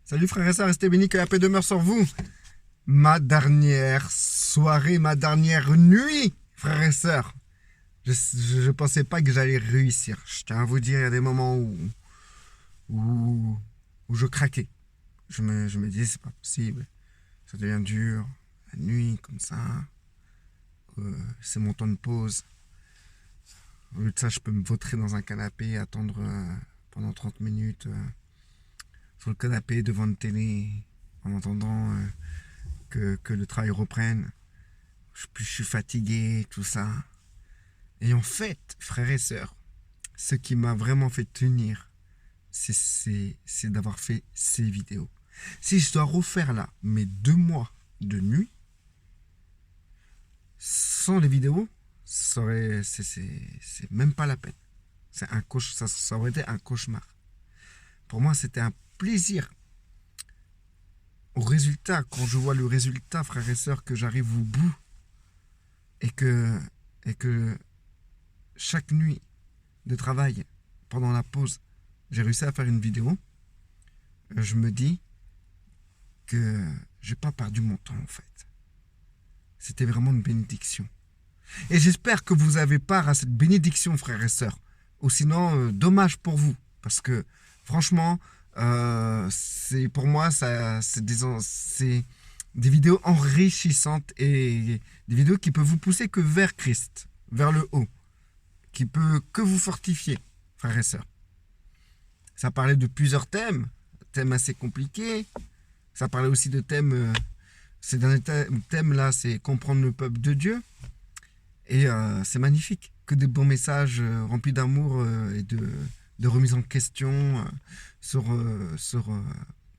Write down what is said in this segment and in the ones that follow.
Salut frères et sœurs, restez bénis, que la paix demeure sur vous. Ma dernière soirée, ma dernière nuit, frères et sœurs. Je pensais pas que j'allais réussir. Je tiens à vous dire, il y a des moments où, où je craquais. Je me disais, c'est pas possible. Ça devient dur. La nuit, comme ça. C'est mon temps de pause. Au lieu de ça, je peux me vautrer dans un canapé et attendre pendant 30 minutes sur le canapé devant une télé en attendant que le travail reprenne. Je suis fatigué, tout ça. Et en fait, frères et sœurs, ce qui m'a vraiment fait tenir, c'est d'avoir fait ces vidéos. Si je dois refaire là mes 2 mois de nuit, sans les vidéos, c'est même pas la peine. Ça aurait été un cauchemar. Pour moi, c'était un plaisir. Au résultat, quand je vois le résultat, frères et sœurs, que j'arrive au bout et que chaque nuit de travail, pendant la pause, j'ai réussi à faire une vidéo, je me dis que j'ai pas perdu mon temps en fait. C'était vraiment une bénédiction. Et j'espère que vous avez part à cette bénédiction, frères et sœurs. Ou sinon, dommage pour vous. Parce que, franchement, c'est pour moi, c'est des vidéos enrichissantes et des vidéos qui peuvent vous pousser que vers Christ, vers le haut, qui peut que vous fortifier, frères et sœurs. Ça parlait de plusieurs thèmes assez compliqués. Ça parlait aussi de thèmes, ces derniers thèmes là, c'est comprendre le peuple de Dieu. Et c'est magnifique, que des bons messages remplis d'amour et de remise en question sur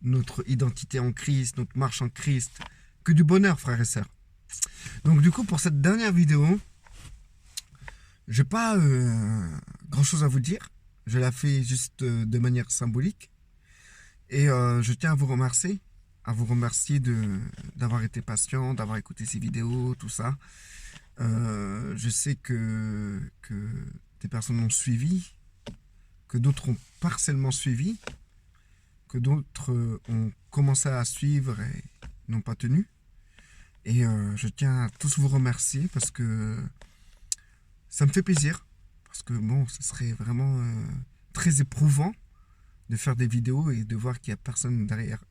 notre identité en Christ, notre marche en Christ, que du bonheur, frères et sœurs. Donc du coup, pour cette dernière vidéo, j'ai pas grand chose à vous dire. Je la fais juste de manière symbolique. Et je tiens à vous remercier d'avoir été patient, d'avoir écouté ces vidéos, tout ça. Je sais que des personnes ont suivi, que d'autres ont partiellement suivi, que d'autres ont commencé à suivre et n'ont pas tenu. Et je tiens à tous vous remercier parce que ça me fait plaisir. Parce que bon, ce serait vraiment très éprouvant de faire des vidéos et de voir qu'il n'y a personne derrière.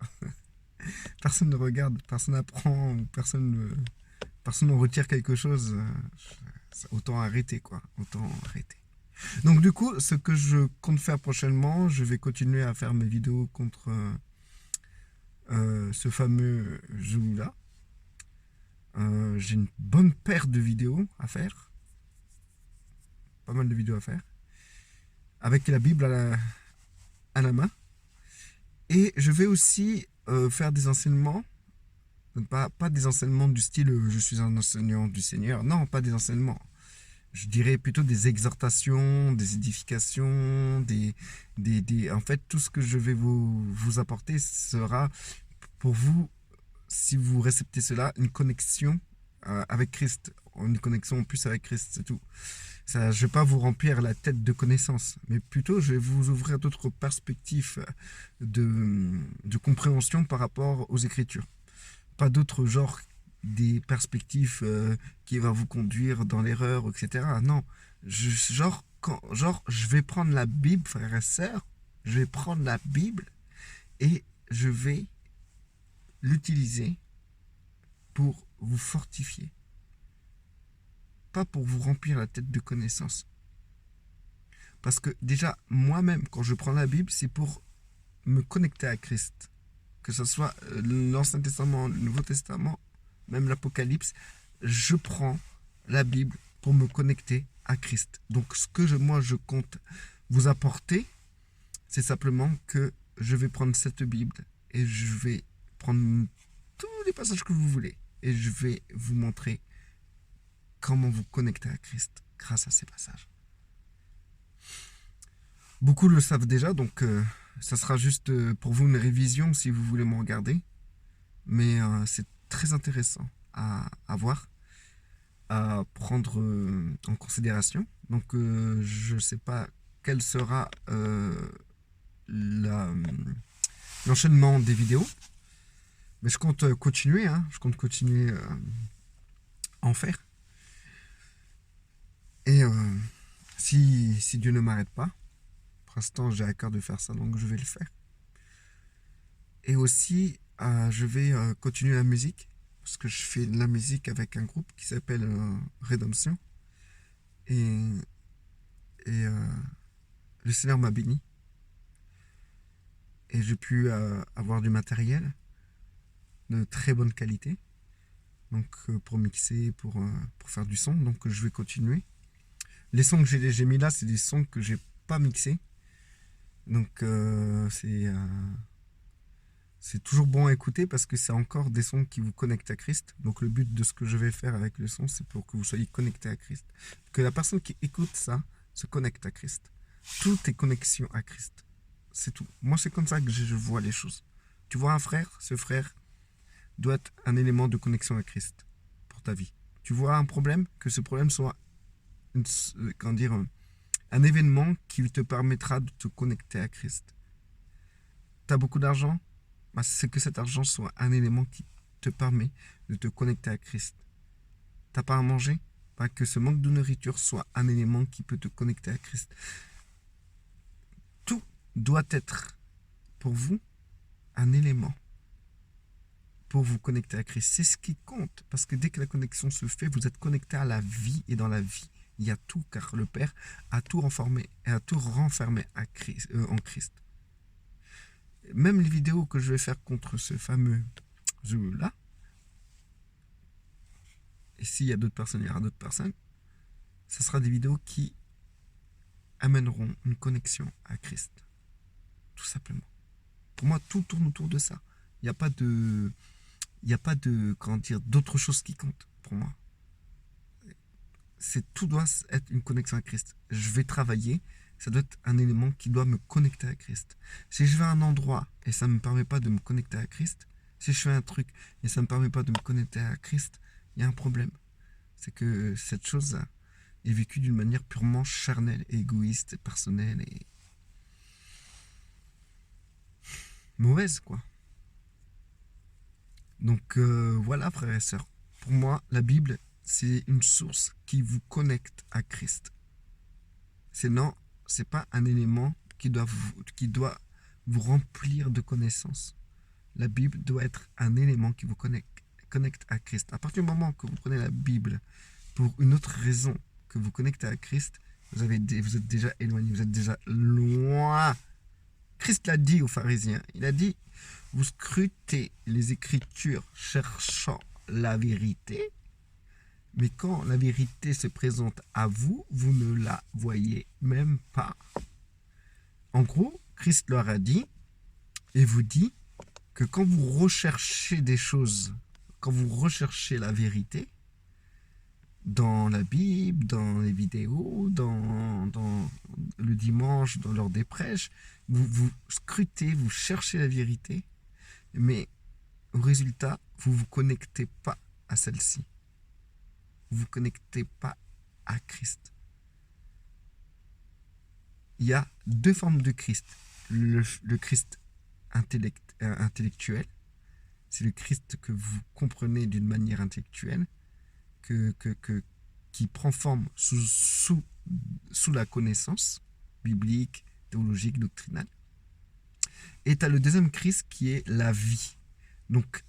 Personne ne regarde, personne n'apprend, personne ne retire quelque chose. Autant arrêter, quoi. Autant arrêter. Donc du coup, ce que je compte faire prochainement, je vais continuer à faire mes vidéos contre ce fameux Zulu-là. J'ai une bonne paire de vidéos à faire. Pas mal de vidéos à faire. Avec la Bible à la main. Et je vais aussi faire des enseignements. Pas des enseignements du style je suis un enseignant du Seigneur. Non, pas des enseignements. Je dirais plutôt des exhortations, des édifications, en fait, tout ce que je vais vous apporter sera pour vous, si vous réceptez cela, une connexion avec Christ. Une connexion en plus avec Christ, c'est tout. Ça, je ne vais pas vous remplir la tête de connaissances, mais plutôt je vais vous ouvrir d'autres perspectives de compréhension par rapport aux Écritures. Pas d'autres genres des perspectives qui va vous conduire dans l'erreur, etc. Non, genre, je vais prendre la Bible, frères et sœurs, je vais prendre la Bible et je vais l'utiliser pour vous fortifier. Pas pour vous remplir la tête de connaissances. Parce que déjà, moi-même, quand je prends la Bible, c'est pour me connecter à Christ. Que ce soit l'Ancien Testament, le Nouveau Testament, même l'Apocalypse, je prends la Bible pour me connecter à Christ. Donc ce que moi je compte vous apporter, c'est simplement que je vais prendre cette Bible et je vais prendre tous les passages que vous voulez et je vais vous montrer comment vous connecter à Christ grâce à ces passages. Beaucoup le savent déjà, donc ça sera juste pour vous une révision si vous voulez me regarder. Mais c'est très intéressant à voir, à prendre en considération. Donc je ne sais pas quelle sera l'enchaînement des vidéos. Mais je compte continuer, hein, je compte continuer à en faire. Et si Dieu ne m'arrête pas, pour l'instant j'ai à cœur de faire ça, donc je vais le faire. Et aussi, je vais continuer la musique, parce que je fais de la musique avec un groupe qui s'appelle Rédemption. Et le Seigneur m'a béni. Et j'ai pu avoir du matériel de très bonne qualité. Donc pour mixer, pour faire du son. Donc je vais continuer. Les sons que j'ai mis là, c'est des sons que j'ai pas mixés. Donc c'est toujours bon à écouter parce que c'est encore des sons qui vous connectent à Christ. Donc le but de ce que je vais faire avec le son, c'est pour que vous soyez connectés à Christ. Que la personne qui écoute ça se connecte à Christ. Tout est connexion à Christ. C'est tout. Moi, c'est comme ça que je vois les choses. Tu vois un frère, ce frère doit être un élément de connexion à Christ pour ta vie. Tu vois un problème, que ce problème soit un événement qui te permettra de te connecter à Christ. Tu as beaucoup d'argent, c'est que cet argent soit un élément qui te permet de te connecter à Christ. Tu n'as pas à manger, que ce manque de nourriture soit un élément qui peut te connecter à Christ. Tout doit être pour vous un élément pour vous connecter à Christ. C'est ce qui compte, parce que dès que la connexion se fait, vous êtes connecté à la vie, et dans la vie, il y a tout, car le Père a tout renfermé à Christ, en Christ. Même les vidéos que je vais faire contre ce fameux jeu-là, et s'il y a d'autres personnes, il y aura d'autres personnes, ce sera des vidéos qui amèneront une connexion à Christ. Tout simplement. Pour moi, tout tourne autour de ça. Il n'y a pas de... d'autres choses qui comptent pour moi. Tout doit être une connexion à Christ. Je vais travailler, ça doit être un élément qui doit me connecter à Christ. Si je vais à un endroit et ça ne me permet pas de me connecter à Christ, si je fais un truc et ça ne me permet pas de me connecter à Christ, il y a un problème. C'est que cette chose est vécue d'une manière purement charnelle, égoïste, personnelle et mauvaise, quoi. Donc voilà, frères et sœurs. Pour moi, la Bible, c'est une source qui vous connecte à Christ. Sinon, c'est pas un élément qui doit vous remplir de connaissances. La Bible doit être un élément qui vous connecte à Christ. À partir du moment que vous prenez la Bible pour une autre raison que vous connectez à Christ, vous êtes déjà éloigné, vous êtes déjà loin. Christ l'a dit aux pharisiens. Il a dit, vous scrutez les Écritures cherchant la vérité, mais quand la vérité se présente à vous, vous ne la voyez même pas. En gros, Christ leur a dit et vous dit que quand vous recherchez des choses, quand vous recherchez la vérité, dans la Bible, dans les vidéos, dans le dimanche, lors des prêches, vous scrutez, vous cherchez la vérité, mais au résultat, vous ne vous connectez pas à celle-ci. Vous ne vous connectez pas à Christ. Il y a deux formes de Christ. Le Christ intellectuel, c'est le Christ que vous comprenez d'une manière intellectuelle, qui prend forme sous la connaissance biblique, théologique, doctrinale. Et tu as le deuxième Christ qui est la vie. Donc,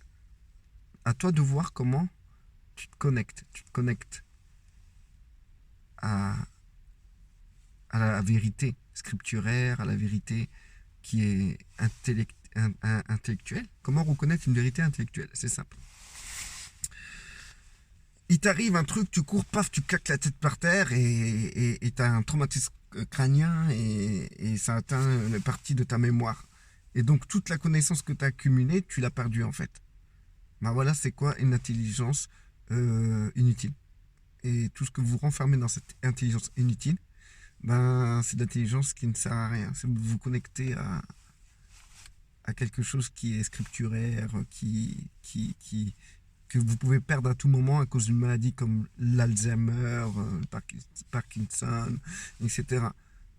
à toi de voir comment tu te connectes. Tu te connectes à la vérité scripturaire, à la vérité qui est intellectuelle. Comment reconnaître une vérité intellectuelle? C'est simple. Il t'arrive un truc, tu cours, paf, tu claques la tête par terre et tu as un traumatisme crânien et ça atteint une partie de ta mémoire. Et donc toute la connaissance que tu as accumulée, tu l'as perdue en fait. Ben voilà, c'est quoi une intelligence inutile. Et tout ce que vous renfermez dans cette intelligence inutile, ben c'est de l'intelligence qui ne sert à rien. C'est de vous connecter à quelque chose qui est scripturaire, que vous pouvez perdre à tout moment à cause d'une maladie comme l'Alzheimer, Parkinson, etc.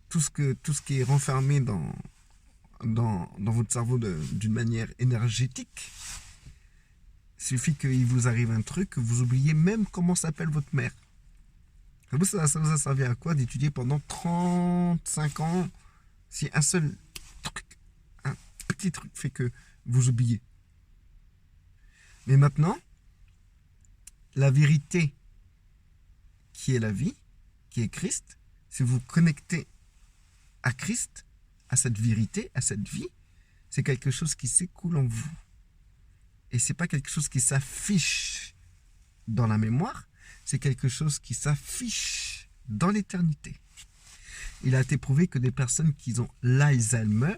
Tout ce qui est renfermé dans votre cerveau d'une manière énergétique. Il suffit qu'il vous arrive un truc, que vous oubliez même comment s'appelle votre mère. Ça vous a servi à quoi d'étudier pendant 35 ans si un seul truc, un petit truc fait que vous oubliez? Mais maintenant, la vérité qui est la vie, qui est Christ, si vous connectez à Christ, à cette vérité, à cette vie, c'est quelque chose qui s'écoule en vous. Et c'est pas quelque chose qui s'affiche dans la mémoire, c'est quelque chose qui s'affiche dans l'éternité. Il a été prouvé que des personnes qui ont l'Alzheimer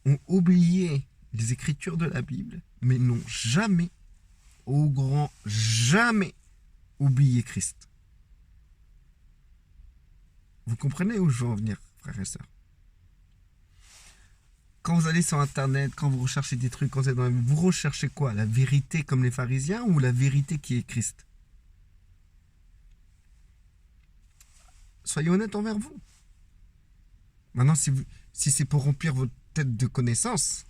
ont oublié les écritures de la Bible, mais n'ont jamais, au grand jamais, oublié Christ. Vous comprenez où je veux en venir, frères et sœurs? Quand vous allez sur Internet, quand vous recherchez des trucs, vous recherchez quoi? La vérité comme les pharisiens ou la vérité qui est Christ? Soyez honnête envers vous. Maintenant, si c'est pour remplir votre tête de connaissances,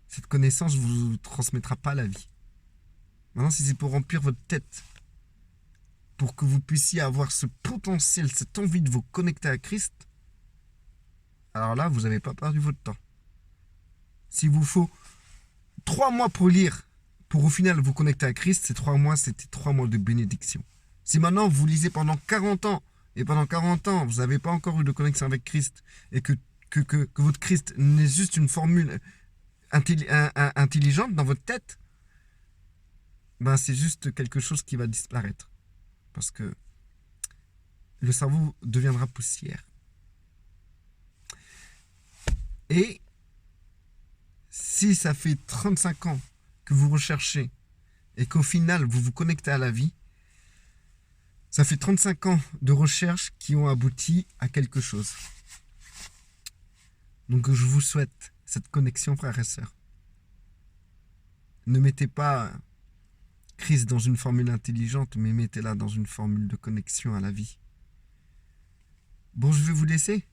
cette connaissance ne vous transmettra pas la vie. Maintenant, si c'est pour remplir votre tête, pour que vous puissiez avoir ce potentiel, cette envie de vous connecter à Christ, alors là, vous n'avez pas perdu votre temps. S'il vous faut 3 mois pour lire, pour au final vous connecter à Christ, ces 3 mois, c'était 3 mois de bénédiction. Si maintenant vous lisez pendant 40 ans, et pendant 40 ans, vous n'avez pas encore eu de connexion avec Christ, et que votre Christ n'est juste une formule intelligente dans votre tête, ben c'est juste quelque chose qui va disparaître. Parce que le cerveau deviendra poussière. Et si ça fait 35 ans que vous recherchez et qu'au final vous vous connectez à la vie, ça fait 35 ans de recherche qui ont abouti à quelque chose. Donc je vous souhaite cette connexion, frères et sœurs. Ne mettez pas Christ dans une formule intelligente, mais mettez-la dans une formule de connexion à la vie. Bon, je vais vous laisser.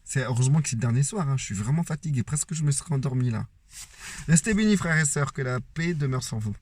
C'est heureusement que c'est le dernier soir, je suis vraiment fatigué, presque je me serais endormi là. Restez bénis, frères et sœurs, que la paix demeure sur vous.